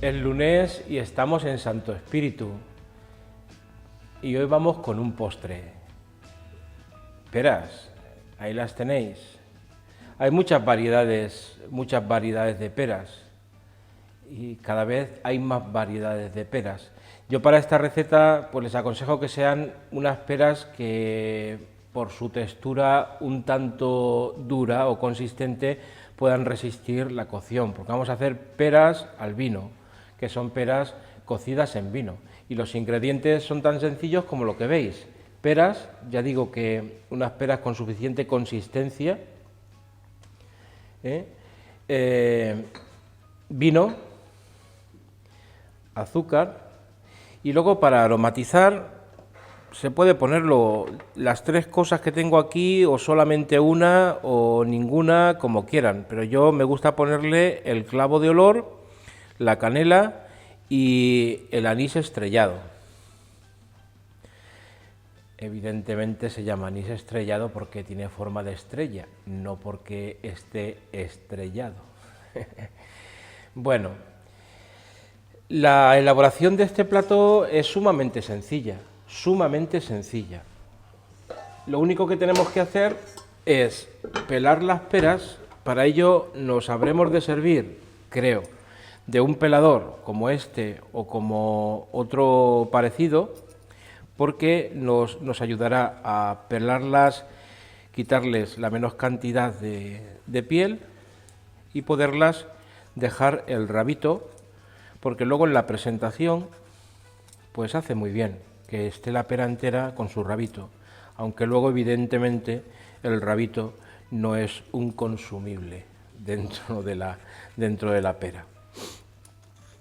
Es lunes y estamos en Santo Espíritu. Y hoy vamos con un postre. Peras, ahí las tenéis. Hay muchas variedades de peras. Y cada vez hay más variedades de peras. Yo para esta receta pues les aconsejo que sean unas peras que por su textura un tanto dura o consistente puedan resistir la cocción, porque vamos a hacer peras al vino, que son peras cocidas en vino. Y los ingredientes son tan sencillos como lo que veis. Peras, ya digo que unas peras con suficiente consistencia, vino, azúcar, y luego para aromatizar se puede ponerlo las tres cosas que tengo aquí, o solamente una o ninguna, como quieran, pero yo me gusta ponerle el clavo de olor, la canela y el anís estrellado. Evidentemente se llama anís estrellado porque tiene forma de estrella, no porque esté estrellado. Bueno, la elaboración de este plato es sumamente sencilla. Lo único que tenemos que hacer es pelar las peras. Para ello nos habremos de servir, creo, de un pelador como este o como otro parecido, porque nos ayudará a pelarlas, quitarles la menos cantidad de piel y poderlas dejar el rabito, porque luego en la presentación pues hace muy bien que esté la pera entera con su rabito, aunque luego evidentemente el rabito no es un consumible dentro de la pera.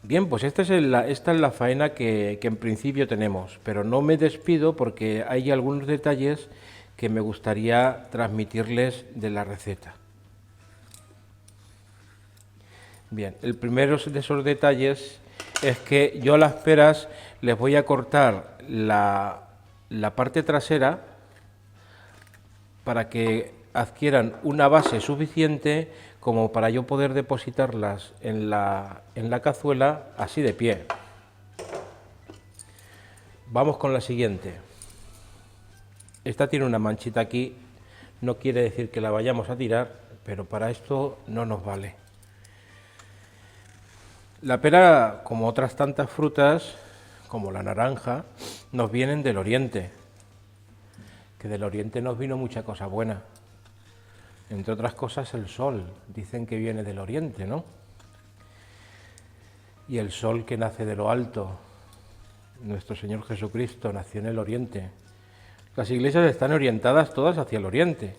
Bien, pues esta es la faena que en principio tenemos, pero no me despido porque hay algunos detalles que me gustaría transmitirles de la receta. Bien, el primero de esos detalles es que yo a las peras les voy a cortar la parte trasera para que adquieran una base suficiente como para yo poder depositarlas en la cazuela así de pie. Vamos con la siguiente. Esta tiene una manchita aquí, no quiere decir que la vayamos a tirar, pero para esto no nos vale. La pera, como otras tantas frutas, como la naranja, nos vienen del Oriente, que del Oriente nos vino mucha cosa buena. Entre otras cosas el sol, dicen que viene del Oriente, ¿no? Y el sol que nace de lo alto, nuestro Señor Jesucristo nació en el Oriente. Las iglesias están orientadas todas hacia el Oriente.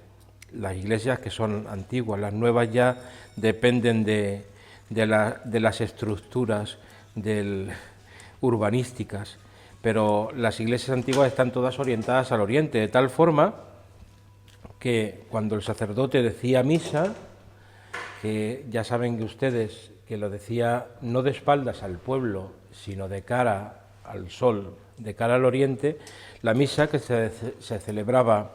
Las iglesias que son antiguas, las nuevas ya dependen de las estructuras urbanísticas, pero las iglesias antiguas están todas orientadas al Oriente, de tal forma que cuando el sacerdote decía misa, que ya saben que ustedes que lo decía no de espaldas al pueblo, sino de cara al sol, de cara al oriente, la misa que se celebraba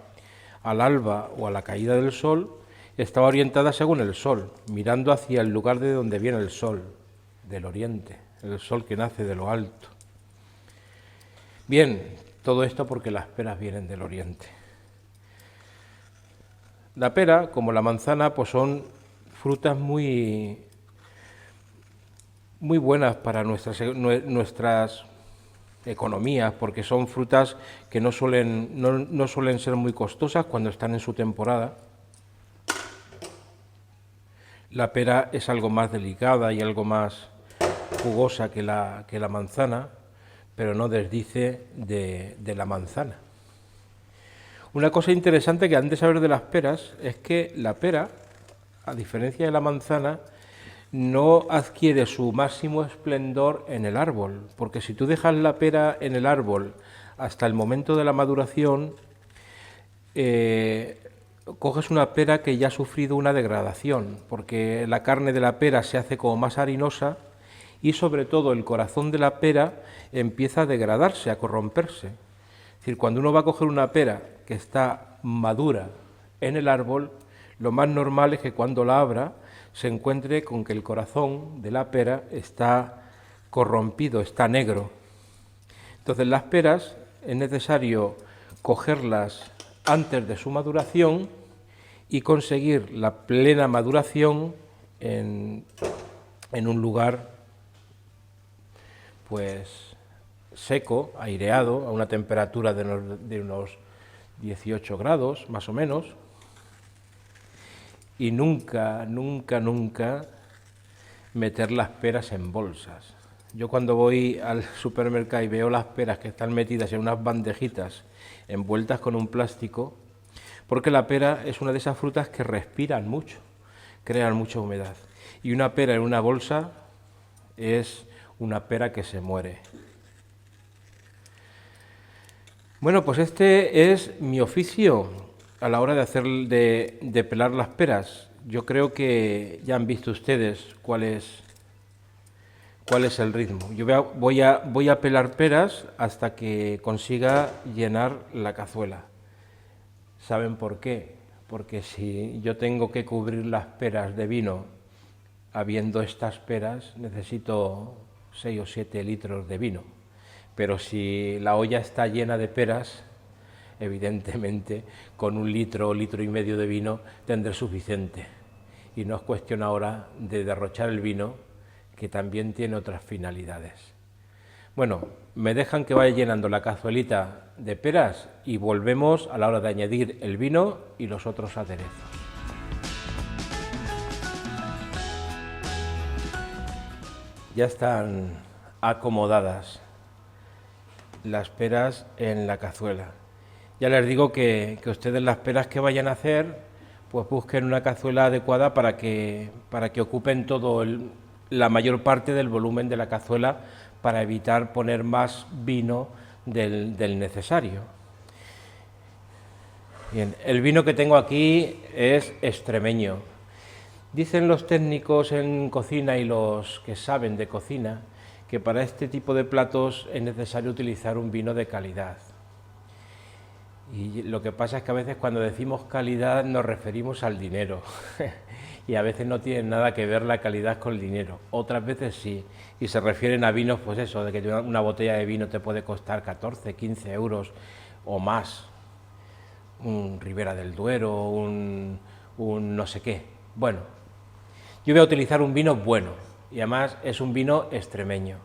al alba o a la caída del sol estaba orientada según el sol, mirando hacia el lugar de donde viene el sol, del oriente, el sol que nace de lo alto. Bien, todo esto porque las peras vienen del oriente. La pera, como la manzana, pues son frutas muy buenas para nuestras economías, porque son frutas que no suelen ser muy costosas cuando están en su temporada. La pera es algo más delicada y algo más jugosa que la manzana, pero no desdice de la manzana. Una cosa interesante que han de saber de las peras es que la pera, a diferencia de la manzana, no adquiere su máximo esplendor en el árbol, porque si tú dejas la pera en el árbol hasta el momento de la maduración, coges una pera que ya ha sufrido una degradación, porque la carne de la pera se hace como más harinosa y sobre todo el corazón de la pera empieza a degradarse, a corromperse. Es decir, cuando uno va a coger una pera que está madura en el árbol, lo más normal es que cuando la abra se encuentre con que el corazón de la pera está corrompido, está negro. Entonces las peras es necesario cogerlas antes de su maduración y conseguir la plena maduración en un lugar pues seco, aireado, a una temperatura de unos 18 grados más o menos, y nunca meter las peras en bolsas. Yo cuando voy al supermercado y veo las peras que están metidas en unas bandejitas envueltas con un plástico, porque la pera es una de esas frutas que respiran mucho, crean mucha humedad, y una pera en una bolsa es una pera que se muere. Bueno, pues este es mi oficio a la hora de pelar las peras. Yo creo que ya han visto ustedes cuál es el ritmo. Yo voy a pelar peras hasta que consiga llenar la cazuela. ¿Saben por qué? Porque si yo tengo que cubrir las peras de vino, habiendo estas peras, necesito 6 o 7 litros de vino. Pero si la olla está llena de peras, evidentemente con 1 litro o litro y medio de vino tendré suficiente. Y no es cuestión ahora de derrochar el vino, que también tiene otras finalidades. Bueno, me dejan que vaya llenando la cazuelita de peras y volvemos a la hora de añadir el vino y los otros aderezos. Ya están acomodadas las peras en la cazuela. Ya les digo que ustedes las peras que vayan a hacer, pues busquen una cazuela adecuada para que ocupen la mayor parte del volumen de la cazuela, para evitar poner más vino del necesario. Bien, el vino que tengo aquí es extremeño. Dicen los técnicos en cocina y los que saben de cocina que para este tipo de platos es necesario utilizar un vino de calidad. Y lo que pasa es que a veces cuando decimos calidad nos referimos al dinero y a veces no tiene nada que ver la calidad con el dinero, otras veces sí, y se refieren a vinos, pues eso, de que una botella de vino te puede costar 14, 15 euros o más, un Ribera del Duero, un no sé qué. Bueno, yo voy a utilizar un vino bueno, y además es un vino extremeño,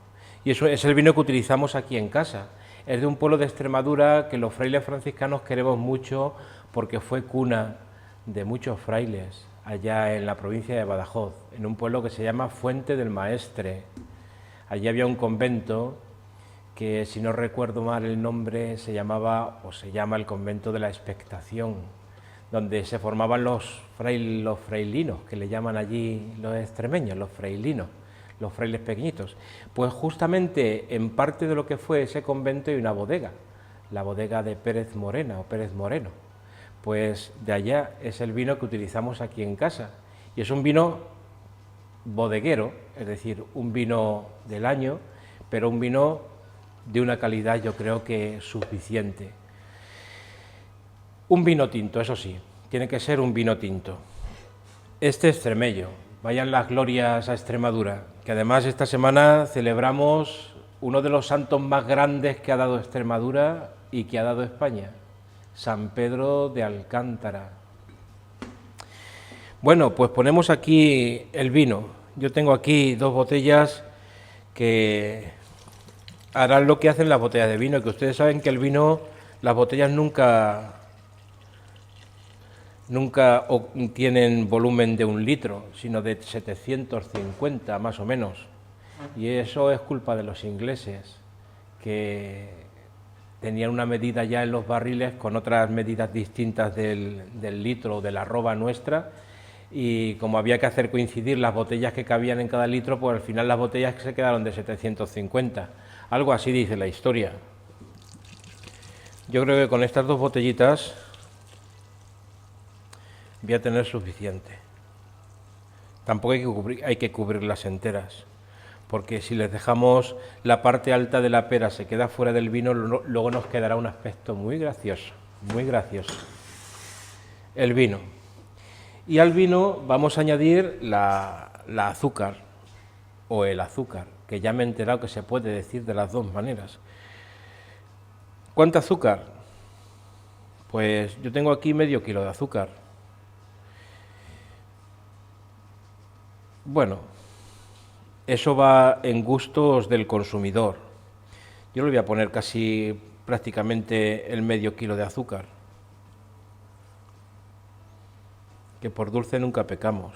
y eso es el vino que utilizamos aquí en casa. Es de un pueblo de Extremadura que los frailes franciscanos queremos mucho, porque fue cuna de muchos frailes allá en la provincia de Badajoz, en un pueblo que se llama Fuente del Maestre. Allí había un convento que, si no recuerdo mal el nombre, se llama el convento de la Expectación, donde se formaban los frailinos, que le llaman allí los extremeños, los frailinos, los frailes pequeñitos. Pues justamente en parte de lo que fue ese convento hay una bodega, la bodega de Pérez Morena o Pérez Moreno. Pues de allá es el vino que utilizamos aquí en casa, y es un vino bodeguero, es decir, un vino del año, pero un vino de una calidad yo creo que suficiente. Un vino tinto, eso sí, tiene que ser un vino tinto. Este extremeño, vayan las glorias a Extremadura, que además esta semana celebramos uno de los santos más grandes que ha dado Extremadura y que ha dado España, San Pedro de Alcántara. Bueno, pues ponemos aquí el vino. Yo tengo aquí 2 botellas que harán lo que hacen las botellas de vino, que ustedes saben que el vino, las botellas nunca tienen volumen de 1 litro, sino de 750 más o menos. Y eso es culpa de los ingleses, que tenían una medida ya en los barriles con otras medidas distintas del litro o de la arroba nuestra, y como había que hacer coincidir las botellas que cabían en cada litro, pues al final las botellas se quedaron de 750. Algo así dice la historia. Yo creo que con estas 2 botellitas voy a tener suficiente. Tampoco hay que cubrirlas enteras, porque si les dejamos la parte alta de la pera se queda fuera del vino, luego nos quedará un aspecto muy gracioso, muy gracioso. El vino. Y al vino vamos a añadir la azúcar o el azúcar. que ya me he enterado que se puede decir de las dos maneras. ¿Cuánto azúcar? Pues yo tengo aquí medio kilo de azúcar. Bueno, eso va en gustos del consumidor. Yo le voy a poner casi prácticamente el medio kilo de azúcar, que por dulce nunca pecamos.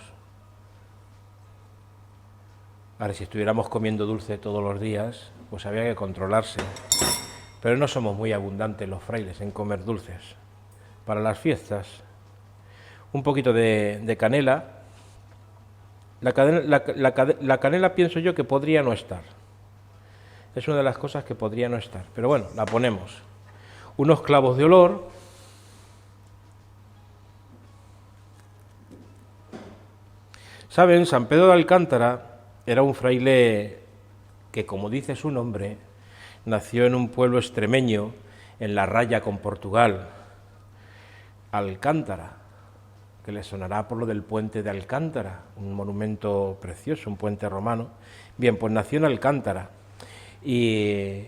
Ahora, si estuviéramos comiendo dulce todos los días, pues había que controlarse. Pero no somos muy abundantes los frailes en comer dulces. Para las fiestas, un poquito de canela. La canela pienso yo que podría no estar. Es una de las cosas que podría no estar. Pero bueno, la ponemos. Unos clavos de olor. Saben, San Pedro de Alcántara era un fraile que, como dice su nombre, nació en un pueblo extremeño, en la raya con Portugal, Alcántara, que le sonará por lo del puente de Alcántara, un monumento precioso, un puente romano. Bien, pues nació en Alcántara y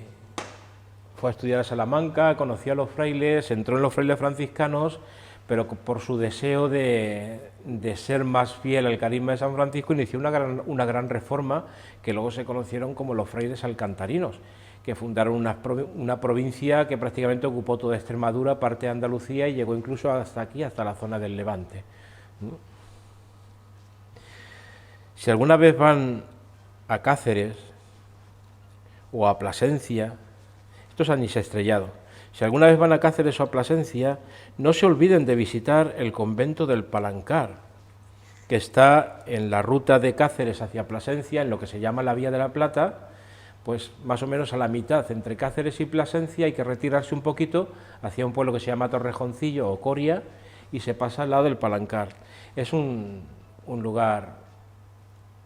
fue a estudiar a Salamanca, conoció a los frailes, entró en los frailes franciscanos, pero por su deseo de ser más fiel al carisma de San Francisco inició una gran reforma que luego se conocieron como los frailes alcantarinos, que fundaron una provincia que prácticamente ocupó toda Extremadura, parte de Andalucía y llegó incluso hasta aquí, hasta la zona del Levante. Si alguna vez van a Cáceres o a Plasencia, esto es anís estrellado, si alguna vez van a Cáceres o a Plasencia, no se olviden de visitar el convento del Palancar, que está en la ruta de Cáceres hacia Plasencia, en lo que se llama la Vía de la Plata, pues más o menos a la mitad, entre Cáceres y Plasencia, hay que retirarse un poquito hacia un pueblo que se llama Torrejoncillo o Coria, y se pasa al lado del Palancar. Es un lugar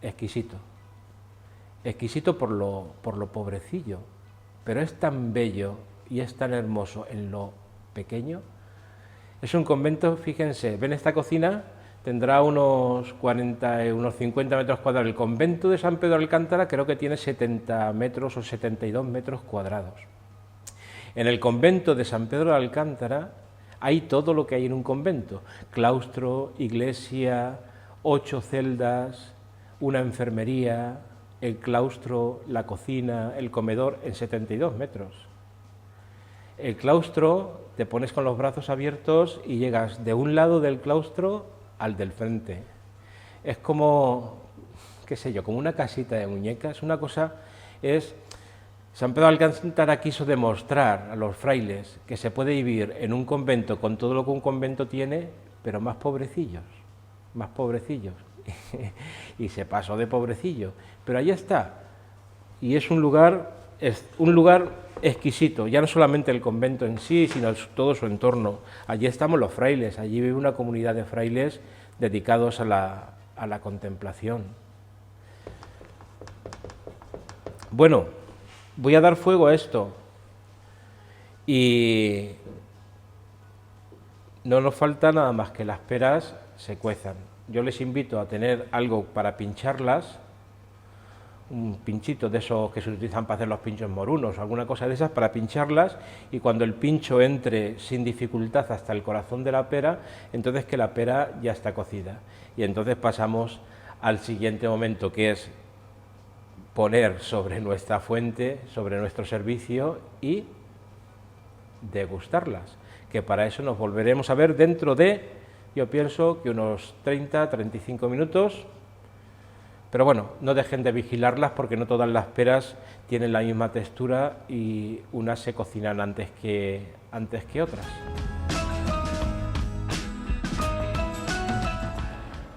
exquisito, exquisito por lo pobrecillo, pero es tan bello y es tan hermoso en lo pequeño. Es un convento, fíjense, ven esta cocina, tendrá unos 50 metros cuadrados. El convento de San Pedro de Alcántara creo que tiene 70 metros o 72 metros cuadrados. En el convento de San Pedro de Alcántara hay todo lo que hay en un convento: claustro, iglesia, 8 celdas, una enfermería, el claustro, la cocina, el comedor, en 72 metros. El claustro, te pones con los brazos abiertos y llegas de un lado del claustro al del frente. Es como, qué sé yo, como una casita de muñecas, una cosa es... San Pedro de Alcántara quiso demostrar a los frailes que se puede vivir en un convento con todo lo que un convento tiene, pero más pobrecillos, y se pasó de pobrecillo, pero ahí está, y es un lugar exquisito, ya no solamente el convento en sí, sino todo su entorno. Allí estamos los frailes, allí vive una comunidad de frailes dedicados a la contemplación. Bueno, voy a dar fuego a esto y no nos falta nada más que las peras se cuezan. Yo les invito a tener algo para pincharlas, un pinchito de esos que se utilizan para hacer los pinchos morunos, alguna cosa de esas para pincharlas, y cuando el pincho entre sin dificultad hasta el corazón de la pera, entonces que la pera ya está cocida. Y entonces pasamos al siguiente momento, que es poner sobre nuestra fuente, sobre nuestro servicio y degustarlas, que para eso nos volveremos a ver dentro de, yo pienso que unos 30-35 minutos. Pero bueno, no dejen de vigilarlas porque no todas las peras tienen la misma textura y unas se cocinan antes que otras.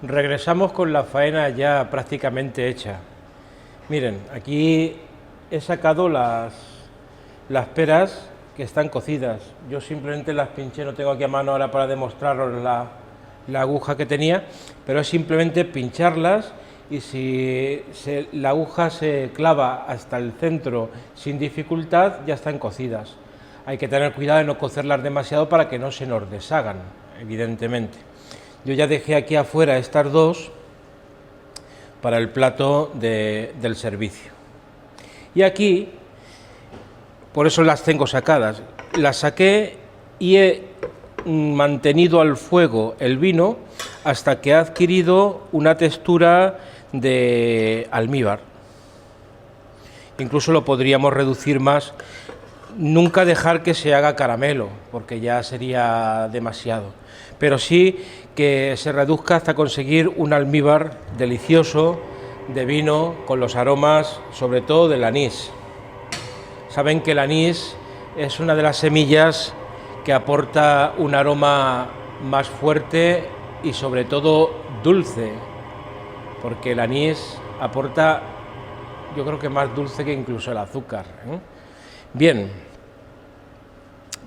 Regresamos con la faena ya prácticamente hecha. Miren, aquí he sacado las peras que están cocidas. Yo simplemente las pinché, no tengo aquí a mano ahora para demostraros la aguja que tenía, pero es simplemente pincharlas. Y si la aguja se clava hasta el centro sin dificultad, ya están cocidas. Hay que tener cuidado de no cocerlas demasiado para que no se nos deshagan, evidentemente. Yo ya dejé aquí afuera estas dos para el plato del servicio. Y aquí, por eso las tengo sacadas, las saqué y he mantenido al fuego el vino hasta que ha adquirido una textura de almíbar. Incluso lo podríamos reducir más, nunca dejar que se haga caramelo, porque ya sería demasiado, pero sí que se reduzca hasta conseguir un almíbar delicioso de vino con los aromas, sobre todo del anís. Saben que el anís es una de las semillas que aporta un aroma más fuerte y sobre todo dulce, porque el anís aporta, yo creo que más dulce que incluso el azúcar, ¿eh? Bien,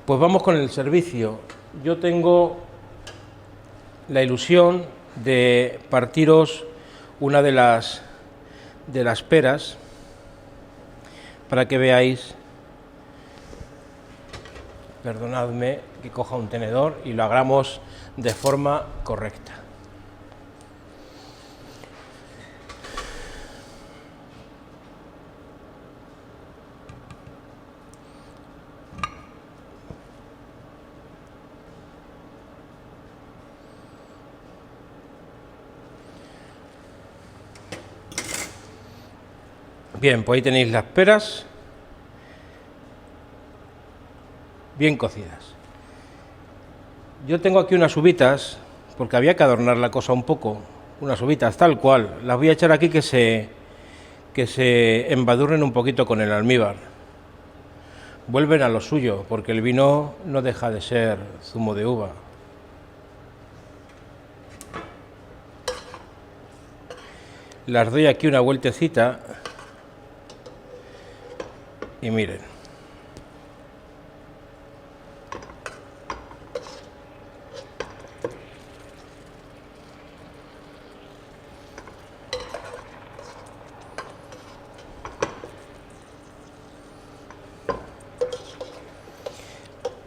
pues vamos con el servicio. Yo tengo la ilusión de partiros una de las peras para que veáis. Perdonadme que coja un tenedor y lo hagamos de forma correcta. Bien, pues ahí tenéis las peras bien cocidas. Yo tengo aquí unas uvitas, porque había que adornar la cosa un poco, unas uvitas tal cual. Las voy a echar aquí que se embadurnen un poquito con el almíbar. Vuelven a lo suyo, porque el vino no deja de ser zumo de uva. Las doy aquí una vueltecita y miren.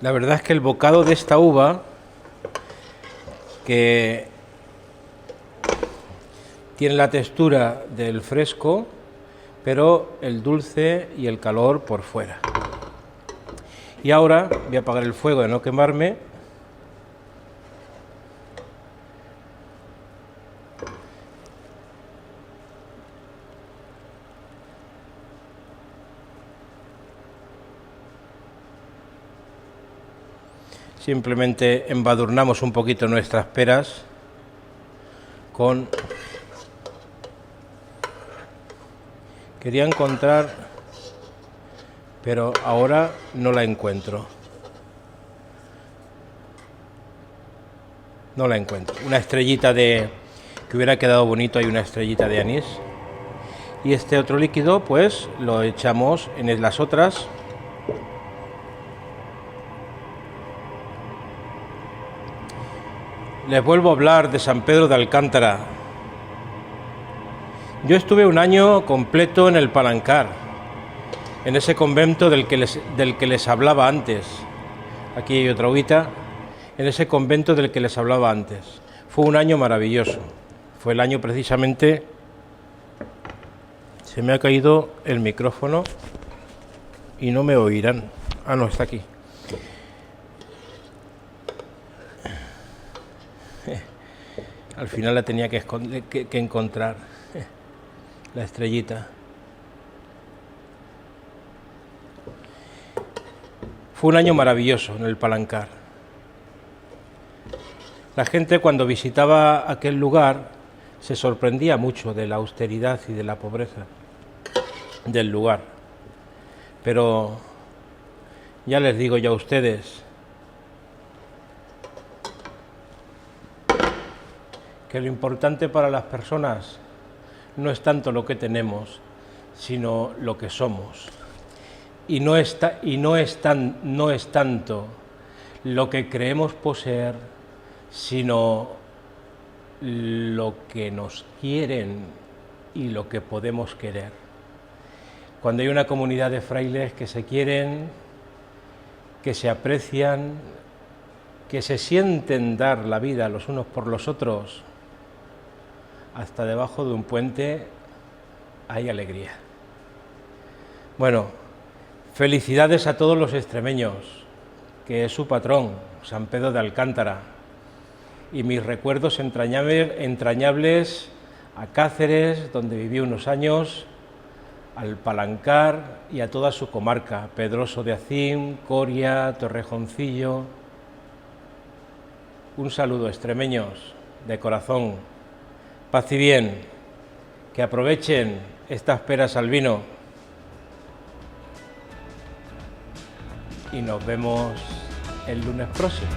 La verdad es que el bocado de esta uva, que tiene la textura del fresco, pero el dulce y el calor por fuera. Y ahora voy a apagar el fuego de no quemarme. Simplemente embadurnamos un poquito nuestras peras con... Quería encontrar, pero ahora no la encuentro. No la encuentro. Una estrellita de... que hubiera quedado bonito, hay una estrellita de anís. Y este otro líquido, pues, lo echamos en las otras. Les vuelvo a hablar de San Pedro de Alcántara. Yo estuve un año completo en el Palancar, en ese convento del que les hablaba antes. Aquí hay otra uvita, en ese convento del que les hablaba antes. Fue un año maravilloso. Fue el año precisamente... Se me ha caído el micrófono y no me oirán. Ah, no, está aquí. Al final la tenía que encontrar, la estrellita. Fue un año maravilloso en el Palancar. La gente cuando visitaba aquel lugar se sorprendía mucho de la austeridad y de la pobreza del lugar. Pero ya les digo yo a ustedes que lo importante para las personas no es tanto lo que tenemos, sino lo que somos. Y no es tanto lo que creemos poseer, sino lo que nos quieren y lo que podemos querer. Cuando hay una comunidad de frailes que se quieren, que se aprecian, que se sienten dar la vida los unos por los otros, hasta debajo de un puente hay alegría. Bueno, felicidades a todos los extremeños, que es su patrón, San Pedro de Alcántara, y mis recuerdos entrañables a Cáceres, donde viví unos años, al Palancar y a toda su comarca, Pedroso de Acín, Coria, Torrejoncillo. Un saludo, extremeños, de corazón. Paz y bien, que aprovechen estas peras al vino. Y nos vemos el lunes próximo.